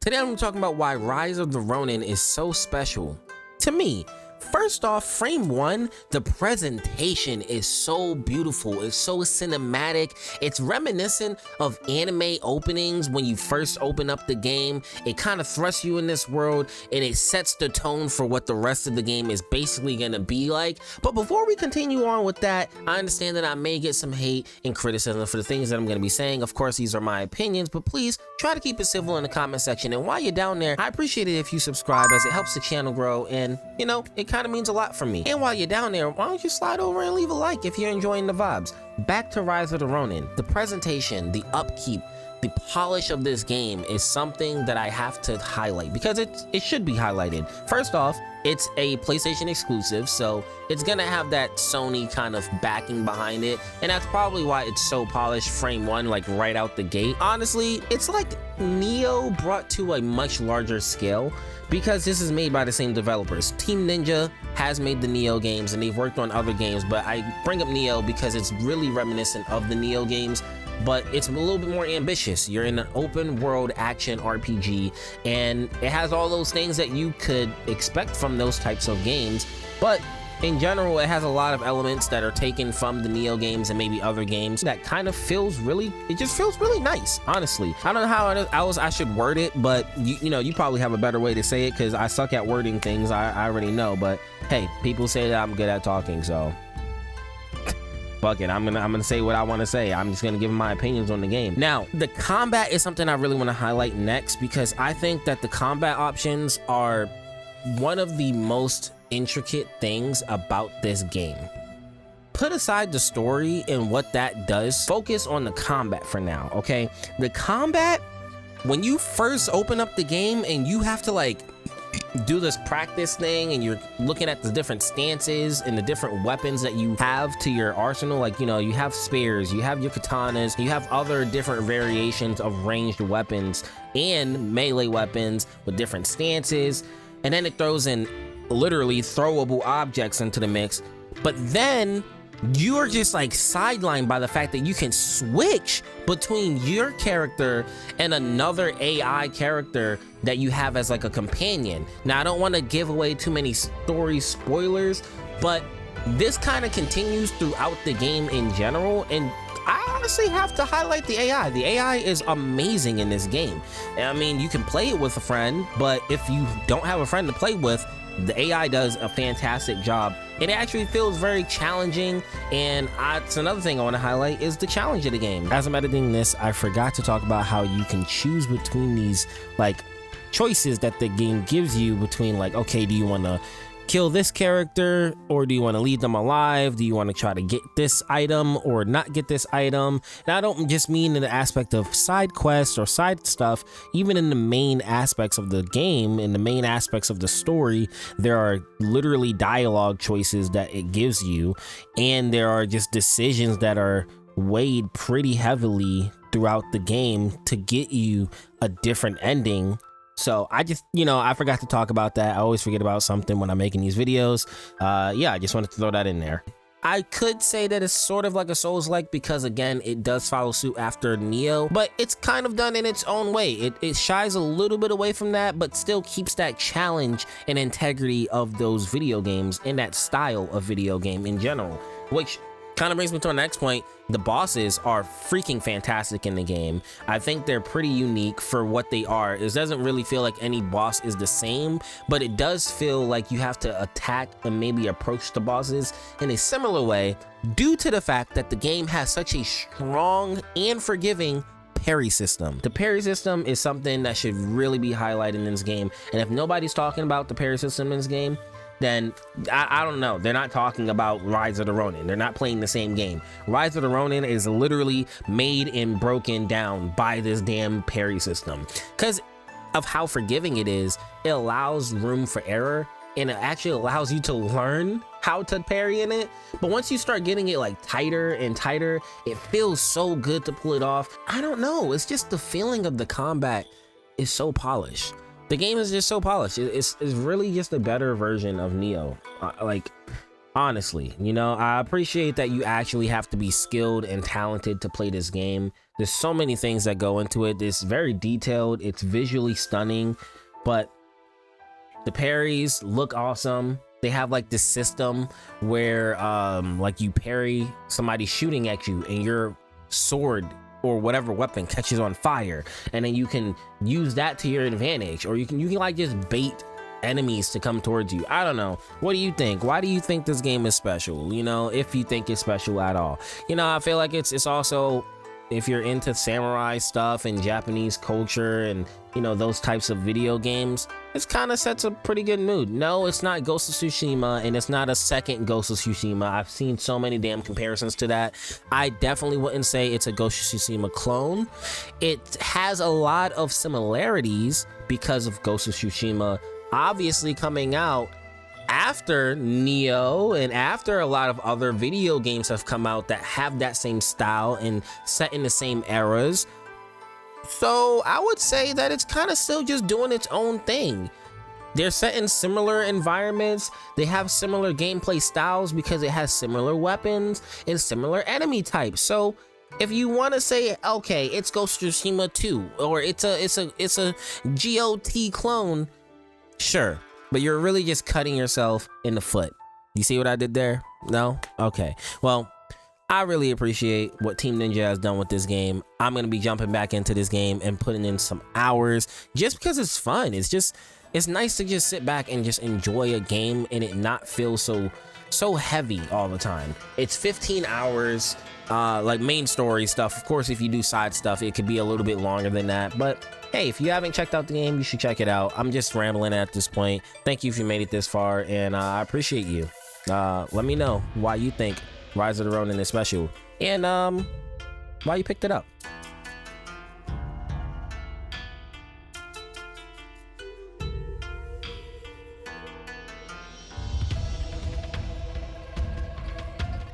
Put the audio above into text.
Today I'm talking about why Rise of the Ronin is so special to me. First off, frame one, the presentation is so beautiful, it's so cinematic, it's reminiscent of anime openings when you first open up the game. It kind of thrusts you in this world and it sets the tone for what the rest of the game is basically gonna be like. But before we continue on with that, I understand that I may get some hate and criticism for the things that I'm gonna be saying. Of course, these are my opinions, but please try to keep it civil in the comment section. And while you're down there, I appreciate it if you subscribe, as it helps the channel grow, and you know, it kind of means a lot for me. And while you're down there, why don't you slide over and leave a like if you're enjoying the vibes. Back to Rise of the Ronin. The presentation, the upkeep, the polish of this game is something that I have to highlight because it should be highlighted. First off, it's a PlayStation exclusive, so it's gonna have that Sony kind of backing behind it, and that's probably why it's so polished frame one, like right out the gate. Honestly, it's like Neo brought to a much larger scale because this is made by the same developers. Team Ninja has made the Neo games and they've worked on other games, but I bring up Neo because it's really reminiscent of the Neo games, but it's a little bit more ambitious. You're in an open world action RPG and it has all those things that you could expect from those types of games, but in general, it has a lot of elements that are taken from the Neo games and maybe other games that kind of it just feels really nice, honestly. I don't know how else I should word it, but you know, you probably have a better way to say it because I suck at wording things, I already know, but hey, people say that I'm good at talking, so fuck it, I'm gonna say what I want to say. I'm just gonna give my opinions on the game. Now, the combat is something I really want to highlight next because I think that the combat options are one of the most intricate things about this game. Put aside the story and what that does, focus on the combat for now, okay? The combat, when you first open up the game and you have to like do this practice thing and you're looking at the different stances and the different weapons that you have to your arsenal, like, you know, you have spears, you have your katanas, you have other different variations of ranged weapons and melee weapons with different stances, and then it throws in literally throwable objects into the mix. But then you are just like sidelined by the fact that you can switch between your character and another AI character that you have as like a companion. Now, I don't want to give away too many story spoilers, but this kind of continues throughout the game in general, and I honestly have to highlight the AI. The AI is amazing in this game. I mean, you can play it with a friend, but if you don't have a friend to play with, the AI does a fantastic job. It actually feels very challenging, and it's another thing I want to highlight is the challenge of the game. As I'm editing this, I forgot to talk about how you can choose between these like choices that the game gives you between like, okay, do you want to kill this character or do you want to leave them alive? Do you want to try to get this item or not get this item? And I don't just mean in the aspect of side quests or side stuff, even in the main aspects of the game, in the main aspects of the story, there are literally dialogue choices that it gives you, and there are just decisions that are weighed pretty heavily throughout the game to get you a different ending. So I just, you know, I forgot to talk about that. I always forget about something when I'm making these videos. Yeah, I just wanted to throw that in there. I could say that it's sort of like a Souls-like because, again, it does follow suit after Neo, but it's kind of done in its own way. It shies a little bit away from that, but still keeps that challenge and integrity of those video games and that style of video game in general, which kind of brings me to our next point. The bosses are freaking fantastic in the game. I think they're pretty unique for what they are. It doesn't really feel like any boss is the same, but it does feel like you have to attack and maybe approach the bosses in a similar way due to the fact that the game has such a strong and forgiving parry system. The parry system is something that should really be highlighted in this game, and if nobody's talking about the parry system in this game, then I don't know. They're not talking about Rise of the Ronin. They're not playing the same game. Rise of the Ronin is literally made and broken down by this damn parry system. Because of how forgiving it is, it allows room for error, and it actually allows you to learn how to parry in it. But once you start getting it like tighter and tighter, it feels so good to pull it off. I don't know. It's just the feeling of the combat is so polished. The game is just so polished. It's really just a better version of Neo. Like, honestly, you know, I appreciate that you actually have to be skilled and talented to play this game. There's so many things that go into it. It's very detailed, it's visually stunning, but the parries look awesome. They have like this system where like you parry somebody shooting at you and your sword or whatever weapon catches on fire, and then you can use that to your advantage, or you can like just bait enemies to come towards you. I don't know. What do you think? Why do you think this game is special? You know, if you think it's special at all. You know, I feel like it's also, if you're into samurai stuff and Japanese culture and, you know, those types of video games, it's kind of sets a pretty good mood. No, it's not Ghost of Tsushima, and it's not a second Ghost of Tsushima. I've seen so many damn comparisons to that. I definitely wouldn't say it's a Ghost of Tsushima clone. It has a lot of similarities because of Ghost of Tsushima obviously coming out after Neo and after a lot of other video games have come out that have that same style and set in the same eras. So I would say that it's kind of still just doing its own thing. They're set in similar environments. They have similar gameplay styles because it has similar weapons and similar enemy types. So if you want to say, okay, it's Ghost of Tsushima 2 or it's a GOT clone, sure. But you're really just cutting yourself in the foot. You see what I did there? No? Okay. Well, I really appreciate what Team Ninja has done with this game. I'm going to be jumping back into this game and putting in some hours just because it's fun. It's nice to just sit back and just enjoy a game and it not feel so heavy all the time. It's 15 hours, like main story stuff. Of course, if you do side stuff, it could be a little bit longer than that, but hey, if you haven't checked out the game, you should check it out. I'm just rambling at this point. Thank you if you made it this far, and I appreciate you. Let me know why you think Rise of the Ronin is special, and why you picked it up.